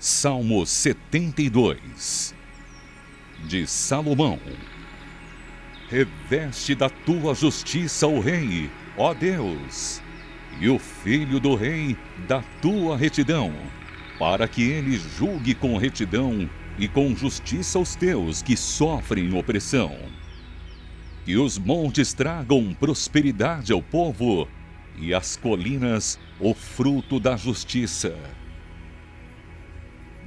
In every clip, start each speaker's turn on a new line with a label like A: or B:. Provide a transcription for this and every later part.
A: Salmo 72, de Salomão. Reveste da tua justiça o rei, ó Deus, e o filho do rei da tua retidão, para que ele julgue com retidão e com justiça os teus que sofrem opressão. Que os montes tragam prosperidade ao povo, e as colinas o fruto da justiça.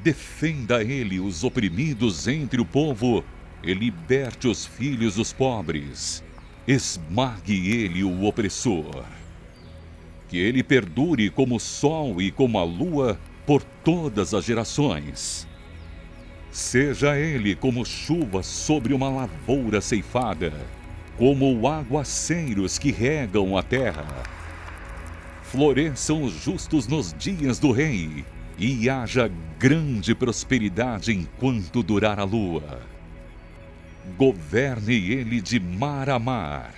A: Defenda ele os oprimidos entre o povo, e liberte os filhos dos pobres. Esmague ele o opressor. Que ele perdure como o sol e como a lua por todas as gerações. Seja ele como chuva sobre uma lavoura ceifada, como aguaceiros que regam a terra. Floresçam os justos nos dias do rei, e haja grande prosperidade enquanto durar a lua. Governe ele de mar a mar,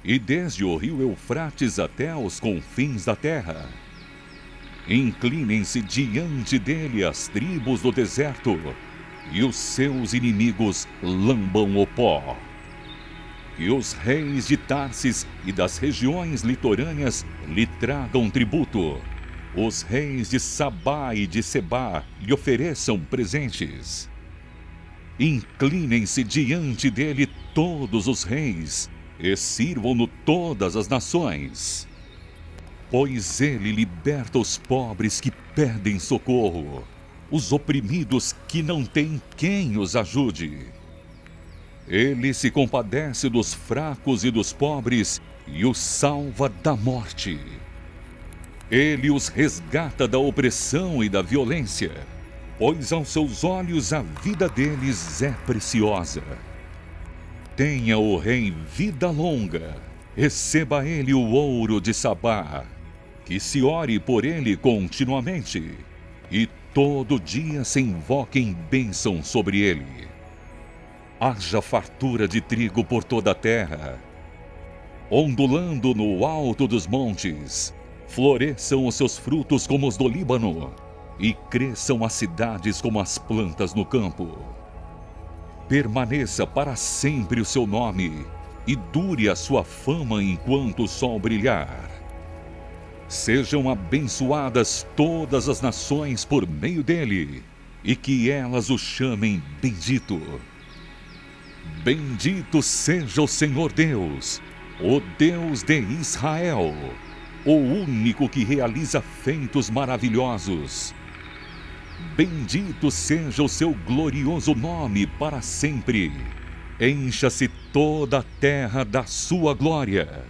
A: e desde o rio Eufrates até os confins da terra. Inclinem-se diante dele as tribos do deserto, e os seus inimigos lambam o pó. Que os reis de Tarsis e das regiões litorâneas lhe tragam tributo. Os reis de Sabá e de Sebá lhe ofereçam presentes. Inclinem-se diante dele todos os reis, e sirvam-no todas as nações. Pois ele liberta os pobres que pedem socorro, os oprimidos que não têm quem os ajude. Ele se compadece dos fracos e dos pobres e os salva da morte. Ele os resgata da opressão e da violência, pois aos seus olhos a vida deles é preciosa. Tenha o rei vida longa, receba ele o ouro de Sabá, que se ore por ele continuamente, e todo dia se invoquem bênção sobre ele. Haja fartura de trigo por toda a terra, ondulando no alto dos montes. Floresçam os seus frutos como os do Líbano, e cresçam as cidades como as plantas no campo. Permaneça para sempre o seu nome, e dure a sua fama enquanto o sol brilhar. Sejam abençoadas todas as nações por meio dele, e que elas o chamem bendito. Bendito seja o Senhor Deus, o Deus de Israel, o único que realiza feitos maravilhosos. Bendito seja o seu glorioso nome para sempre. Encha-se toda a terra da sua glória.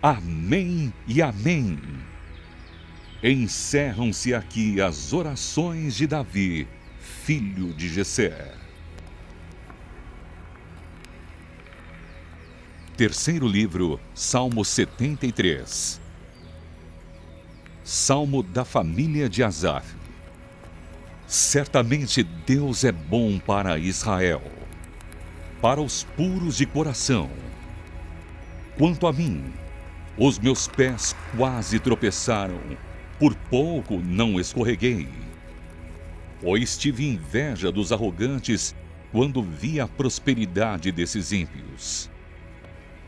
A: Amém e amém. Encerram-se aqui as orações de Davi, filho de Jessé. Terceiro livro, Salmo 73. Salmo da família de Asaf. Certamente Deus é bom para Israel, para os puros de coração. Quanto a mim, os meus pés quase tropeçaram, por pouco não escorreguei. Pois tive inveja dos arrogantes quando vi a prosperidade desses ímpios.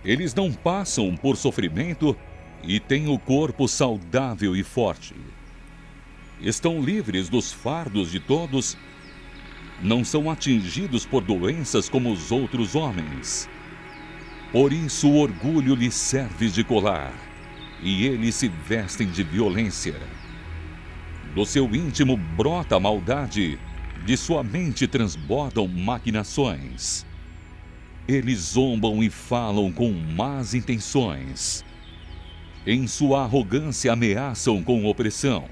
A: Eles não passam por sofrimento e têm o corpo saudável e forte. Estão livres dos fardos de todos, não são atingidos por doenças como os outros homens. Por isso o orgulho lhes serve de colar, e eles se vestem de violência. Do seu íntimo brota a maldade, de sua mente transbordam maquinações. Eles zombam e falam com más intenções. Em sua arrogância ameaçam com opressão.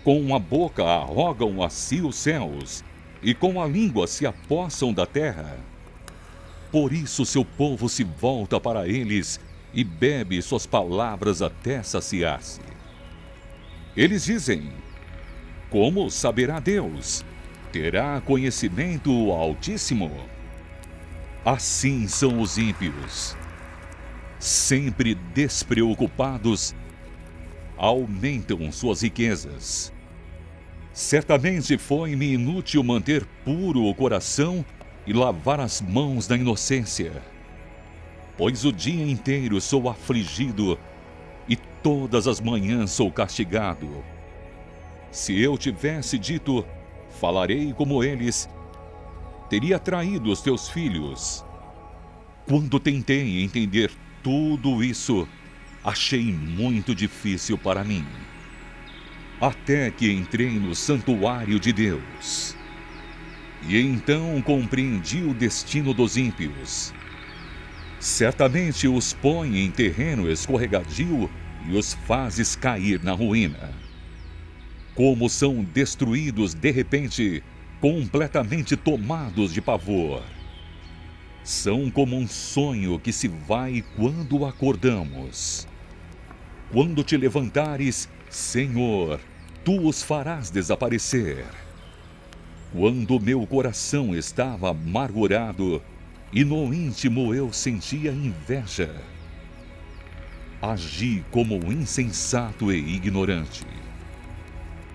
A: Com a boca arrogam a si os céus, e com a língua se apossam da terra. Por isso seu povo se volta para eles e bebe suas palavras até saciar-se. Eles dizem: como saberá Deus? Terá conhecimento o Altíssimo? Assim são os ímpios. Sempre despreocupados, aumentam suas riquezas. Certamente foi-me inútil manter puro o coração e lavar as mãos da inocência, pois o dia inteiro sou afligido e todas as manhãs sou castigado. Se eu tivesse dito, falarei como eles, teria traído os teus filhos. Quando tentei entender tudo isso, achei muito difícil para mim. Até que entrei no santuário de Deus. E então compreendi o destino dos ímpios. Certamente os põe em terreno escorregadio e os fazes cair na ruína. Como são destruídos de repente, completamente tomados de pavor. São como um sonho que se vai quando acordamos. Quando te levantares, Senhor, tu os farás desaparecer. Quando meu coração estava amargurado e no íntimo eu sentia inveja, agi como insensato e ignorante.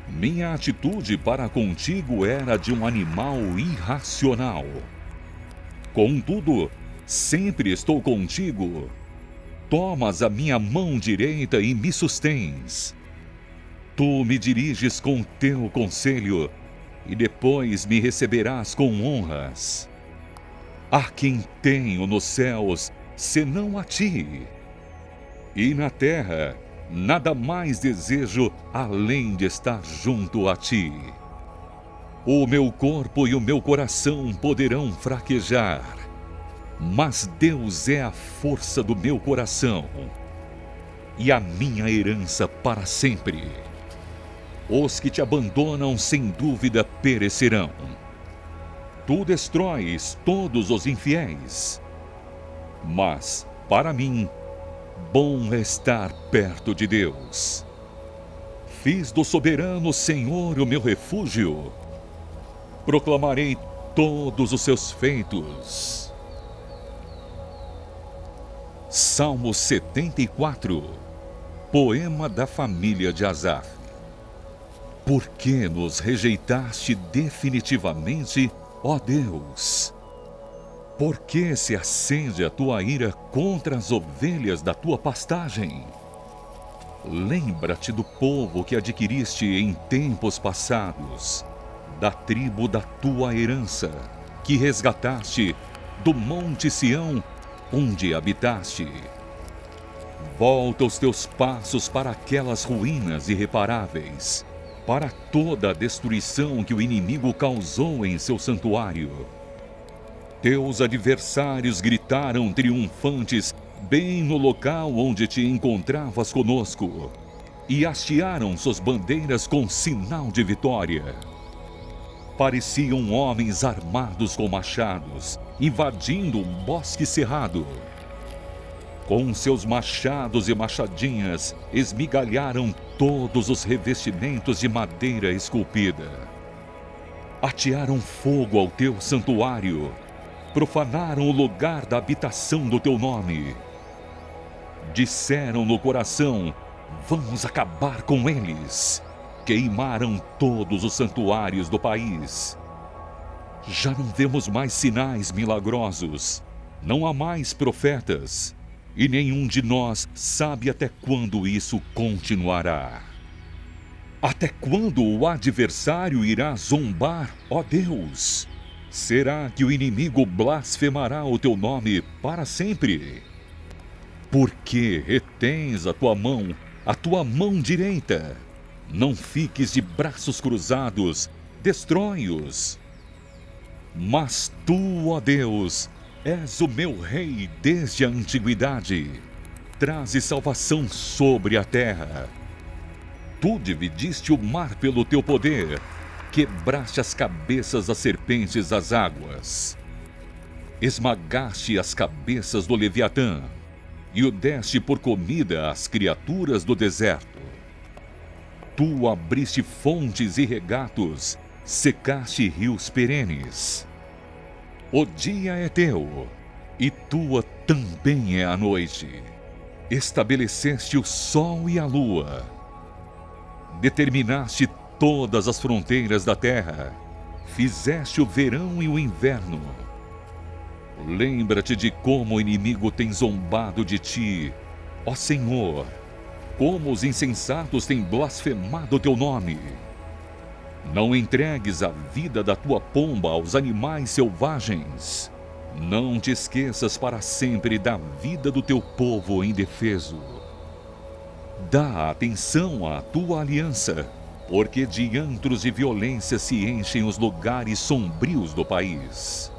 A: Minha atitude para contigo era de um animal irracional. Contudo, sempre estou contigo. Tomas a minha mão direita e me sustens. Tu me diriges com teu conselho e depois me receberás com honras. A quem tenho nos céus, senão a ti? E na terra, nada mais desejo além de estar junto a ti. O meu corpo e o meu coração poderão fraquejar, mas Deus é a força do meu coração e a minha herança para sempre. Os que te abandonam, sem dúvida, perecerão. Tu destróis todos os infiéis. Mas, para mim, bom é estar perto de Deus. Fiz do soberano Senhor o meu refúgio. Proclamarei todos os seus feitos. Salmo 74, poema da família de Asaf. Por que nos rejeitaste definitivamente, ó Deus? Por que se acende a tua ira contra as ovelhas da tua pastagem? Lembra-te do povo que adquiriste em tempos passados, da tribo da tua herança, que resgataste do monte Sião, onde habitaste. Volta os teus passos para aquelas ruínas irreparáveis, para toda a destruição que o inimigo causou em seu santuário. Teus adversários gritaram triunfantes bem no local onde te encontravas conosco, e hastearam suas bandeiras com sinal de vitória. Pareciam homens armados com machados, invadindo um bosque cerrado. Com seus machados e machadinhas, esmigalharam todos os revestimentos de madeira esculpida. Atearam fogo ao teu santuário, profanaram o lugar da habitação do teu nome. Disseram no coração, vamos acabar com eles. Queimaram todos os santuários do país. Já não vemos mais sinais milagrosos, não há mais profetas, e nenhum de nós sabe até quando isso continuará. Até quando o adversário irá zombar, ó Deus? Será que o inimigo blasfemará o teu nome para sempre? Por que retens a tua mão direita? Não fiques de braços cruzados, destrói-os. Mas tu, ó Deus, és o meu rei desde a antiguidade. Trazes salvação sobre a terra. Tu dividiste o mar pelo teu poder, quebraste as cabeças das serpentes das águas. Esmagaste as cabeças do Leviatã e o deste por comida às criaturas do deserto. Tu abriste fontes e regatos, secaste rios perenes. O dia é teu, e tua também é a noite. Estabeleceste o sol e a lua. Determinaste todas as fronteiras da terra. Fizeste o verão e o inverno. Lembra-te de como o inimigo tem zombado de ti, ó Senhor, como os insensatos têm blasfemado o teu nome. Não entregues a vida da tua pomba aos animais selvagens. Não te esqueças para sempre da vida do teu povo indefeso. Dá atenção à tua aliança, porque de antros de violência se enchem os lugares sombrios do país.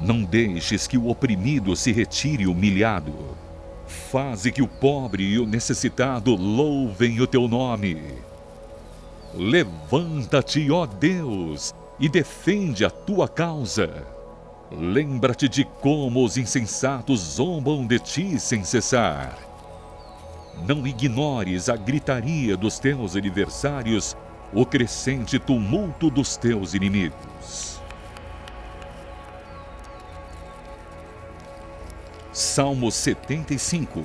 A: Não deixes que o oprimido se retire humilhado. Faze que o pobre e o necessitado louvem o teu nome. Levanta-te, ó Deus, e defende a tua causa. Lembra-te de como os insensatos zombam de ti sem cessar. Não ignores a gritaria dos teus adversários, o crescente tumulto dos teus inimigos. Salmo 75.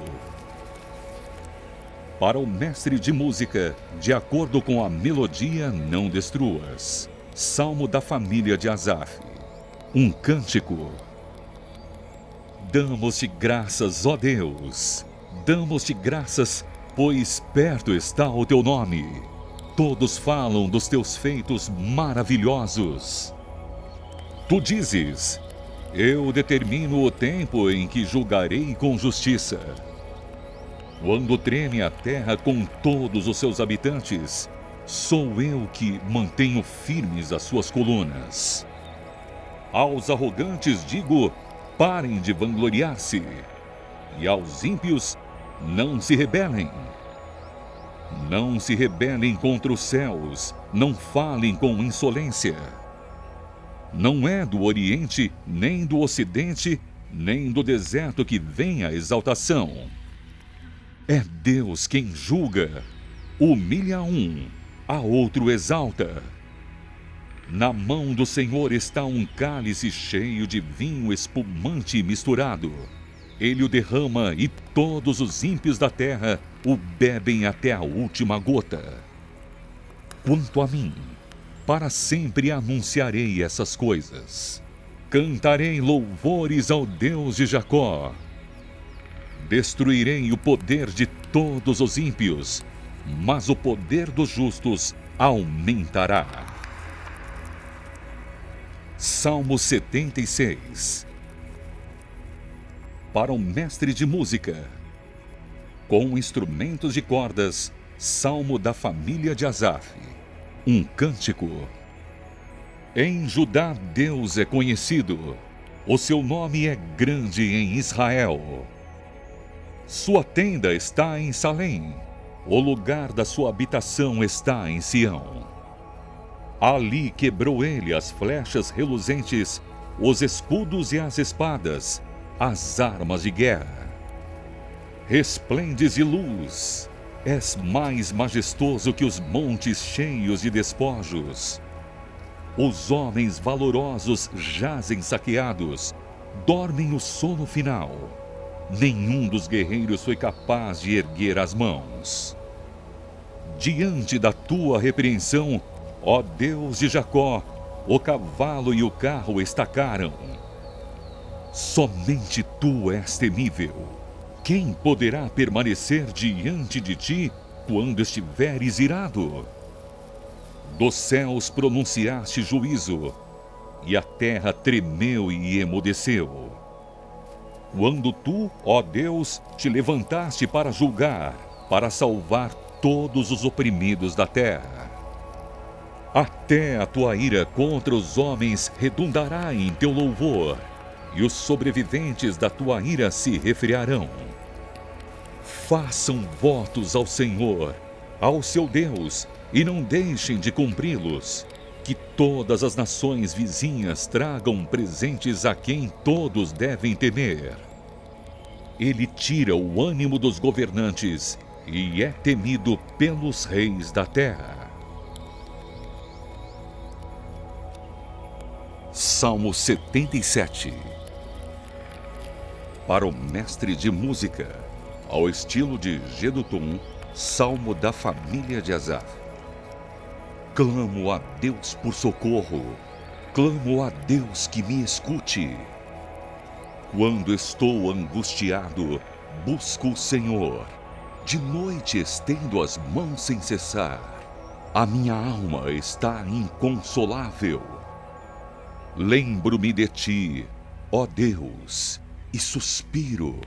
A: Para o mestre de música, de acordo com a melodia, não destruas. Salmo da família de Asaf. Um cântico. Damos-te graças, ó Deus. Damos-te graças, pois perto está o teu nome. Todos falam dos teus feitos maravilhosos. Tu dizes: eu determino o tempo em que julgarei com justiça. Quando treme a terra com todos os seus habitantes, sou eu que mantenho firmes as suas colunas. Aos arrogantes digo: parem de vangloriar-se. E aos ímpios, não se rebelem. Não se rebelem contra os céus, não falem com insolência. Não é do Oriente, nem do Ocidente, nem do deserto que vem a exaltação. É Deus quem julga, humilha um, a outro exalta. Na mão do Senhor está um cálice cheio de vinho espumante misturado. Ele o derrama e todos os ímpios da terra o bebem até a última gota. Quanto a mim, para sempre anunciarei essas coisas. Cantarei louvores ao Deus de Jacó. Destruirei o poder de todos os ímpios, mas o poder dos justos aumentará. Salmo 76. Para o mestre de música, com instrumentos de cordas, salmo da família de Asaf. Um cântico. Em Judá Deus é conhecido, o seu nome é grande em Israel. Sua tenda está em Salém, o lugar da sua habitação está em Sião. Ali quebrou ele as flechas reluzentes, os escudos e as espadas, as armas de guerra. Resplendes de luz, és mais majestoso que os montes cheios de despojos. Os homens valorosos jazem saqueados, dormem o sono final. Nenhum dos guerreiros foi capaz de erguer as mãos. Diante da tua repreensão, ó Deus de Jacó, o cavalo e o carro estacaram. Somente tu és temível. Quem poderá permanecer diante de ti quando estiveres irado? Dos céus pronunciaste juízo, e a terra tremeu e emudeceu. Quando tu, ó Deus, te levantaste para julgar, para salvar todos os oprimidos da terra. Até a tua ira contra os homens redundará em teu louvor, e os sobreviventes da tua ira se refriarão. Façam votos ao Senhor, ao seu Deus, e não deixem de cumpri-los. Que todas as nações vizinhas tragam presentes a quem todos devem temer. Ele tira o ânimo dos governantes e é temido pelos reis da terra. Salmo 77. Para o mestre de música, ao estilo de Jedutum, salmo da família de Asaf. Clamo a Deus por socorro. Clamo a Deus que me escute. Quando estou angustiado, busco o Senhor. De noite estendo as mãos sem cessar. A minha alma está inconsolável. Lembro-me de ti, ó Deus, e suspiro.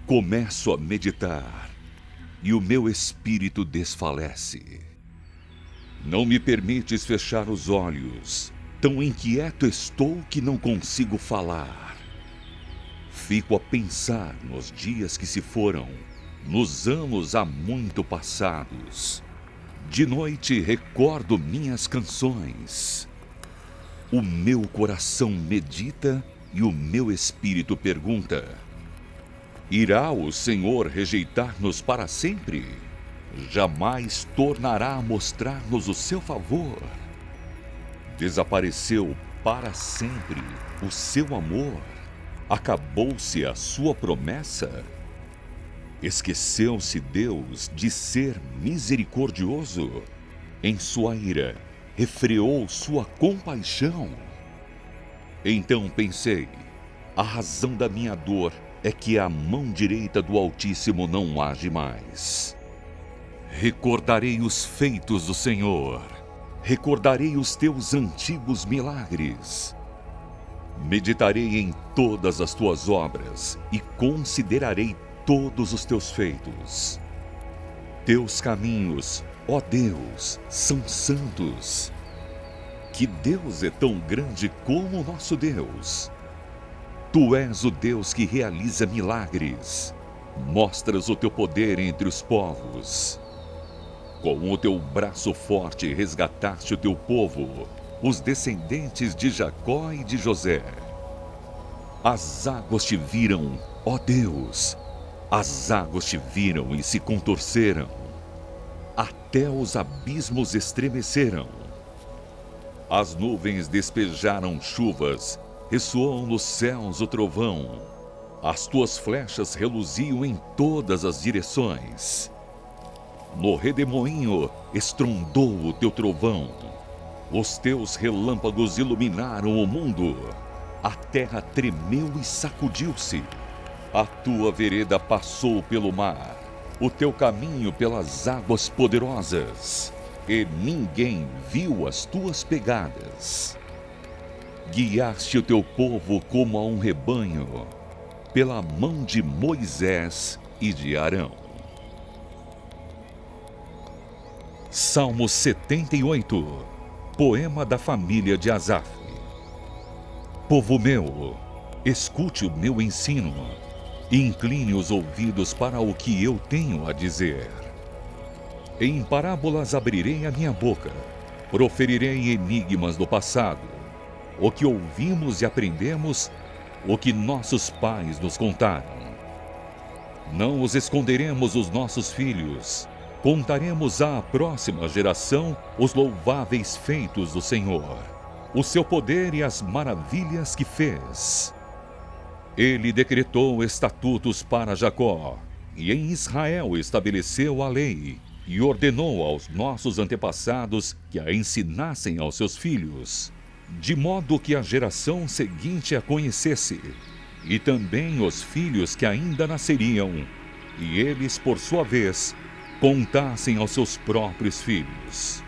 A: Começo a meditar, e o meu espírito desfalece. Não me permites fechar os olhos. Tão inquieto estou que não consigo falar. Fico a pensar nos dias que se foram, nos anos há muito passados. De noite recordo minhas canções. O meu coração medita e o meu espírito pergunta: irá o Senhor rejeitar-nos para sempre? Jamais tornará a mostrar-nos o seu favor? Desapareceu para sempre o seu amor? Acabou-se a sua promessa? Esqueceu-se Deus de ser misericordioso? Em sua ira, refreou sua compaixão? Então pensei: a razão da minha dor é que a mão direita do Altíssimo não age mais. Recordarei os feitos do Senhor. Recordarei os teus antigos milagres. Meditarei em todas as tuas obras e considerarei todos os teus feitos. Teus caminhos, ó Deus, são santos. Que Deus é tão grande como o nosso Deus. Tu és o Deus que realiza milagres. Mostras o teu poder entre os povos. Com o teu braço forte resgataste o teu povo, os descendentes de Jacó e de José. As águas te viram, ó Deus. As águas te viram e se contorceram. Até os abismos estremeceram. As nuvens despejaram chuvas, ressoou nos céus o trovão. As tuas flechas reluziam em todas as direções. No redemoinho estrondou o teu trovão. Os teus relâmpagos iluminaram o mundo. A terra tremeu e sacudiu-se. A tua vereda passou pelo mar, o teu caminho pelas águas poderosas, e ninguém viu as tuas pegadas. Guiaste o teu povo como a um rebanho, pela mão de Moisés e de Arão. Salmo 78, poema da família de Asaf. Povo meu, escute o meu ensino, e incline os ouvidos para o que eu tenho a dizer. Em parábolas abrirei a minha boca, proferirei enigmas do passado, o que ouvimos e aprendemos, o que nossos pais nos contaram. Não os esconderemos os nossos filhos. Contaremos à próxima geração os louváveis feitos do Senhor, o seu poder e as maravilhas que fez. Ele decretou estatutos para Jacó, e em Israel estabeleceu a lei, e ordenou aos nossos antepassados que a ensinassem aos seus filhos, de modo que a geração seguinte a conhecesse, e também os filhos que ainda nasceriam, e eles, por sua vez, contassem aos seus próprios filhos.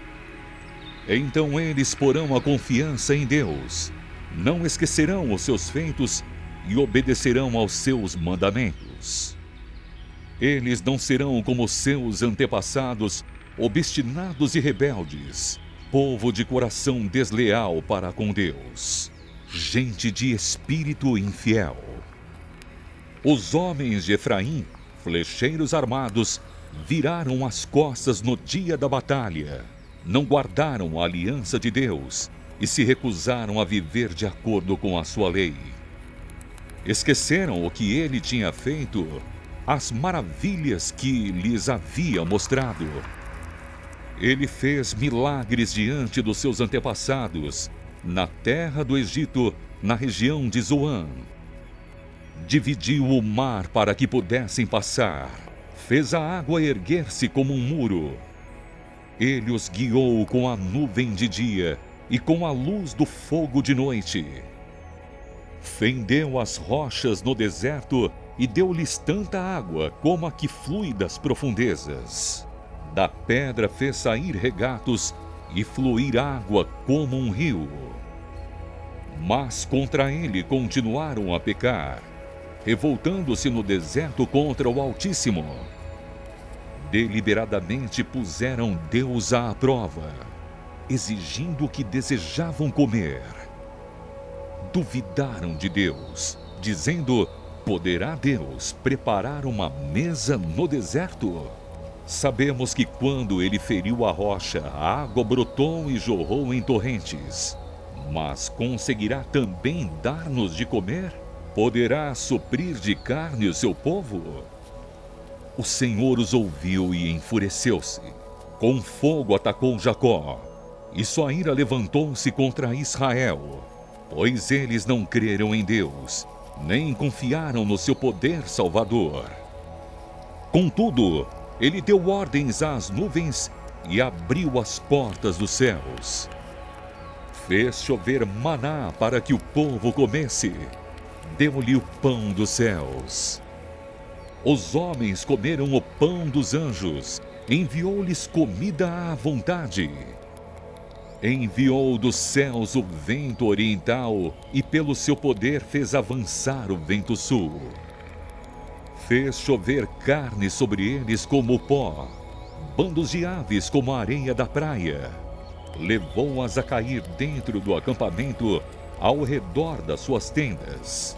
A: Então eles porão a confiança em Deus, não esquecerão os seus feitos e obedecerão aos seus mandamentos. Eles não serão como seus antepassados, obstinados e rebeldes, povo de coração desleal para com Deus, gente de espírito infiel. Os homens de Efraim, flecheiros armados, viraram as costas no dia da batalha, não guardaram a aliança de Deus e se recusaram a viver de acordo com a sua lei. Esqueceram o que ele tinha feito, as maravilhas que lhes havia mostrado. Ele fez milagres diante dos seus antepassados, na terra do Egito, na região de Zoan. Dividiu o mar para que pudessem passar. Fez a água erguer-se como um muro. Ele os guiou com a nuvem de dia e com a luz do fogo de noite. Fendeu as rochas no deserto e deu-lhes tanta água como a que flui das profundezas. Da pedra fez sair regatos e fluir água como um rio. Mas contra ele continuaram a pecar, revoltando-se no deserto contra o Altíssimo. Deliberadamente puseram Deus à prova, exigindo o que desejavam comer. Duvidaram de Deus, dizendo: poderá Deus preparar uma mesa no deserto? Sabemos que quando ele feriu a rocha, a água brotou e jorrou em torrentes. Mas conseguirá também dar-nos de comer? Poderá suprir de carne o seu povo? O Senhor os ouviu e enfureceu-se. Com fogo atacou Jacó, e sua ira levantou-se contra Israel, pois eles não creram em Deus, nem confiaram no seu poder salvador. Contudo, ele deu ordens às nuvens e abriu as portas dos céus. Fez chover maná para que o povo comesse. Deu-lhe o pão dos céus. Os homens comeram o pão dos anjos. Enviou-lhes comida à vontade. Enviou dos céus o vento oriental e pelo seu poder fez avançar o vento sul. Fez chover carne sobre eles como o pó, bandos de aves como a areia da praia. Levou-as a cair dentro do acampamento, ao redor das suas tendas.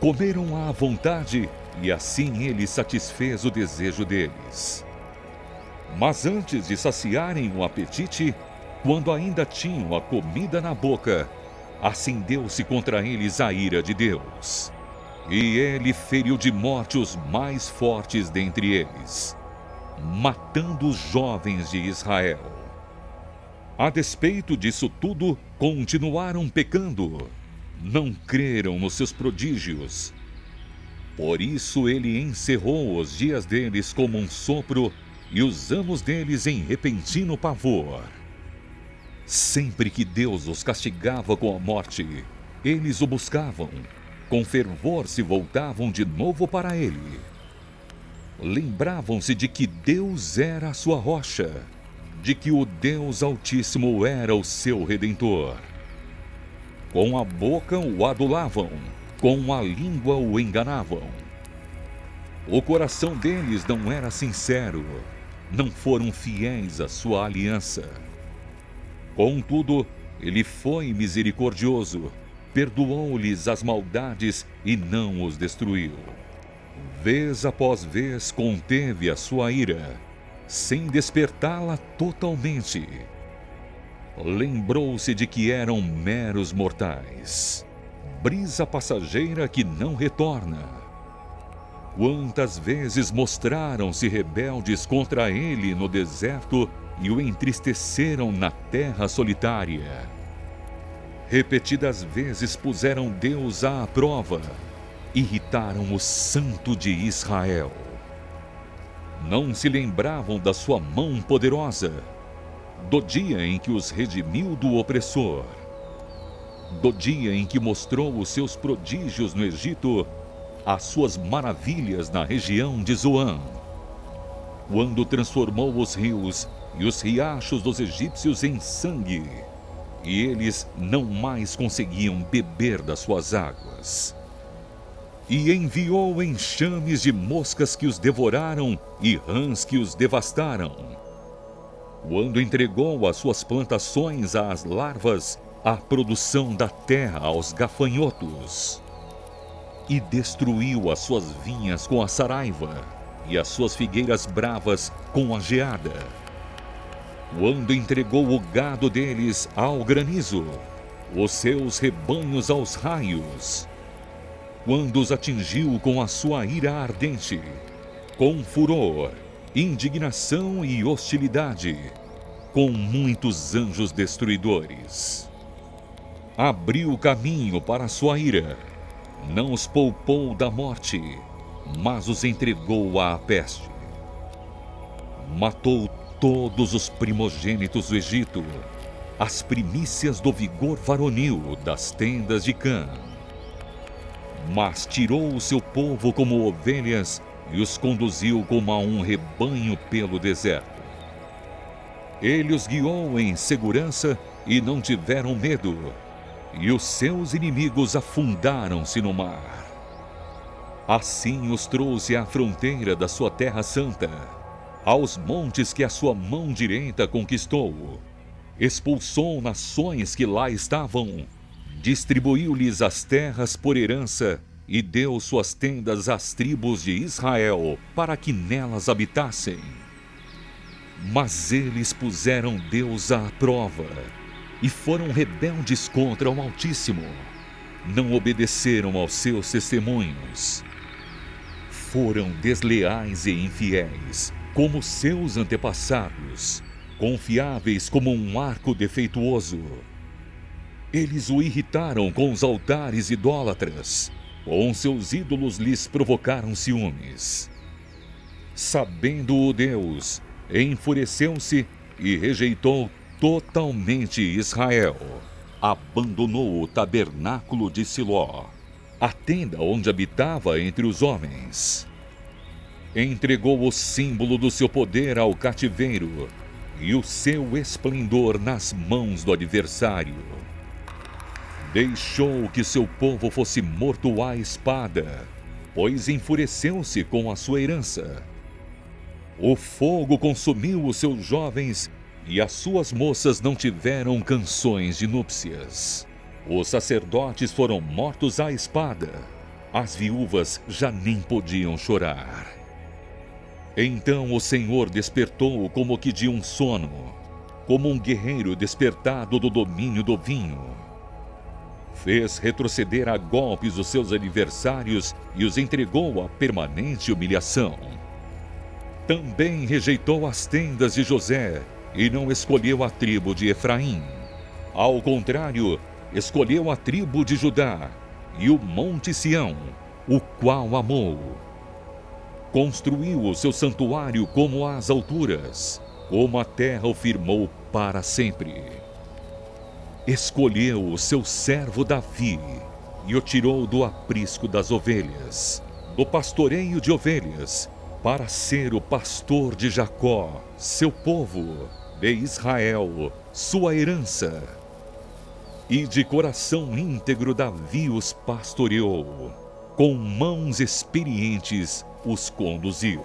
A: Comeram à vontade, e assim ele satisfez o desejo deles. Mas antes de saciarem o apetite, quando ainda tinham a comida na boca, acendeu-se contra eles a ira de Deus. E ele feriu de morte os mais fortes dentre eles, matando os jovens de Israel. A despeito disso tudo, continuaram pecando. Não creram nos seus prodígios. Por isso ele encerrou os dias deles como um sopro e os anos deles em repentino pavor. Sempre que Deus os castigava com a morte, eles o buscavam. Com fervor se voltavam de novo para ele. Lembravam-se de que Deus era a sua rocha, de que o Deus Altíssimo era o seu Redentor. Com a boca o adulavam, com a língua o enganavam. O coração deles não era sincero, não foram fiéis à sua aliança. Contudo, ele foi misericordioso, perdoou-lhes as maldades e não os destruiu. Vez após vez conteve a sua ira, sem despertá-la totalmente. Lembrou-se de que eram meros mortais, brisa passageira que não retorna. Quantas vezes mostraram-se rebeldes contra ele no deserto e o entristeceram na terra solitária. Repetidas vezes puseram Deus à prova, irritaram o Santo de Israel. Não se lembravam da sua mão poderosa, do dia em que os redimiu do opressor, do dia em que mostrou os seus prodígios no Egito, as suas maravilhas na região de Zoan, quando transformou os rios e os riachos dos egípcios em sangue, e eles não mais conseguiam beber das suas águas. E enviou enxames de moscas que os devoraram e rãs que os devastaram. Quando entregou as suas plantações às larvas, a produção da terra aos gafanhotos. E destruiu as suas vinhas com a saraiva, e as suas figueiras bravas com a geada. Quando entregou o gado deles ao granizo, os seus rebanhos aos raios. Quando os atingiu com a sua ira ardente, com furor, indignação e hostilidade, com muitos anjos destruidores. Abriu caminho para a sua ira, não os poupou da morte, mas os entregou à peste. Matou todos os primogênitos do Egito, as primícias do vigor varonil das tendas de Cã. Mas tirou o seu povo como ovelhas e os conduziu como a um rebanho pelo deserto. Ele os guiou em segurança e não tiveram medo, e os seus inimigos afundaram-se no mar. Assim os trouxe à fronteira da sua terra santa, aos montes que a sua mão direita conquistou. Expulsou nações que lá estavam, distribuiu-lhes as terras por herança e deu suas tendas às tribos de Israel para que nelas habitassem. Mas eles puseram Deus à prova e foram rebeldes contra o Altíssimo. Não obedeceram aos seus testemunhos. Foram desleais e infiéis, como seus antepassados, confiáveis como um arco defeituoso. Eles o irritaram com os altares idólatras, com seus ídolos lhes provocaram ciúmes. Sabendo-o Deus, enfureceu-se e rejeitou totalmente Israel. Abandonou o tabernáculo de Siló, a tenda onde habitava entre os homens. Entregou o símbolo do seu poder ao cativeiro e o seu esplendor nas mãos do adversário. Deixou que seu povo fosse morto à espada, pois enfureceu-se com a sua herança. O fogo consumiu os seus jovens e as suas moças não tiveram canções de núpcias. Os sacerdotes foram mortos à espada. As viúvas já nem podiam chorar. Então o Senhor despertou como que de um sono, como um guerreiro despertado do domínio do vinho. Fez retroceder a golpes os seus adversários e os entregou à permanente humilhação. Também rejeitou as tendas de José e não escolheu a tribo de Efraim. Ao contrário, escolheu a tribo de Judá e o monte Sião, o qual amou. Construiu o seu santuário como as alturas, como a terra o firmou para sempre. Escolheu o seu servo Davi e o tirou do aprisco das ovelhas, do pastoreio de ovelhas, para ser o pastor de Jacó, seu povo, de Israel, sua herança. E de coração íntegro Davi os pastoreou, com mãos experientes os conduziu.